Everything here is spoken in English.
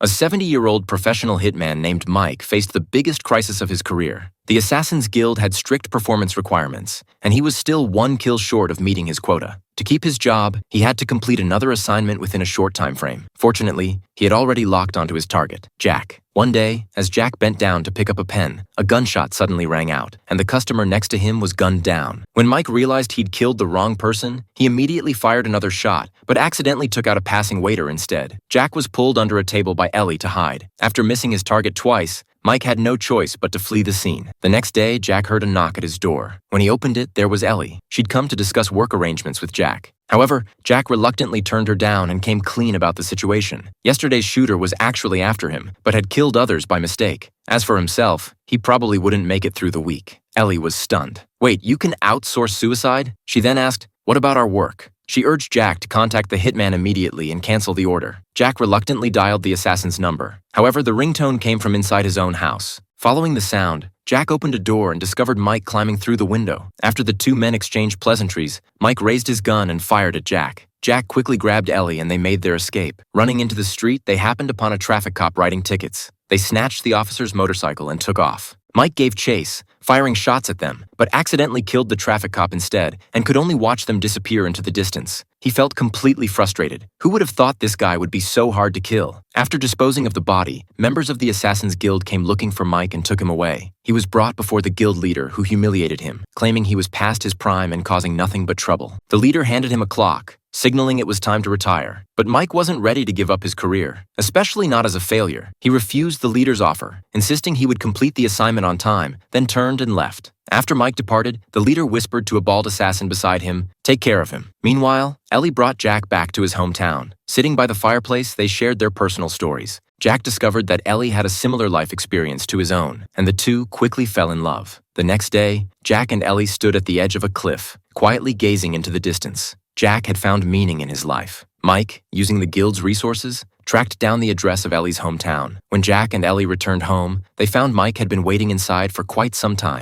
A 70-year-old professional hitman named Mike faced the biggest crisis of his career. The Assassin's Guild had strict performance requirements, and he was still one kill short of meeting his quota. To keep his job, he had to complete another assignment within a short time frame. Fortunately, he had already locked onto his target, Jack. One day, as Jack bent down to pick up a pen, a gunshot suddenly rang out, and the customer next to him was gunned down. When Mike realized he'd killed the wrong person, he immediately fired another shot, but accidentally took out a passing waiter instead. Jack was pulled under a table by Ellie to hide. After missing his target twice, Mike had no choice but to flee the scene. The next day, Jack heard a knock at his door. When he opened it, there was Ellie. She'd come to discuss work arrangements with Jack. However, Jack reluctantly turned her down and came clean about the situation. Yesterday's shooter was actually after him, but had killed others by mistake. As for himself, he probably wouldn't make it through the week. Ellie was stunned. "Wait, you can outsource suicide?" She then asked, "What about our work?" She urged Jack to contact the hitman immediately and cancel the order. Jack reluctantly dialed the assassin's number. However, the ringtone came from inside his own house. Following the sound, Jack opened a door and discovered Mike climbing through the window. After the two men exchanged pleasantries, Mike raised his gun and fired at Jack. Jack quickly grabbed Ellie and they made their escape. Running into the street, they happened upon a traffic cop writing tickets. They snatched the officer's motorcycle and took off. Mike gave chase, firing shots at them, but accidentally killed the traffic cop instead and could only watch them disappear into the distance. He felt completely frustrated. Who would have thought this guy would be so hard to kill? After disposing of the body, members of the Assassin's Guild came looking for Mike and took him away. He was brought before the guild leader, who humiliated him, claiming he was past his prime and causing nothing but trouble. The leader handed him a clock, signaling it was time to retire. But Mike wasn't ready to give up his career, especially not as a failure. He refused the leader's offer, insisting he would complete the assignment on time, then turned and left. After Mike departed, the leader whispered to a bald assassin beside him, "Take care of him." Meanwhile, Ellie brought Jack back to his hometown. Sitting by the fireplace, they shared their personal stories. Jack discovered that Ellie had a similar life experience to his own, and the two quickly fell in love. The next day, Jack and Ellie stood at the edge of a cliff, quietly gazing into the distance. Jack had found meaning in his life. Mike, using the guild's resources, tracked down the address of Ellie's hometown. When Jack and Ellie returned home, they found Mike had been waiting inside for quite some time.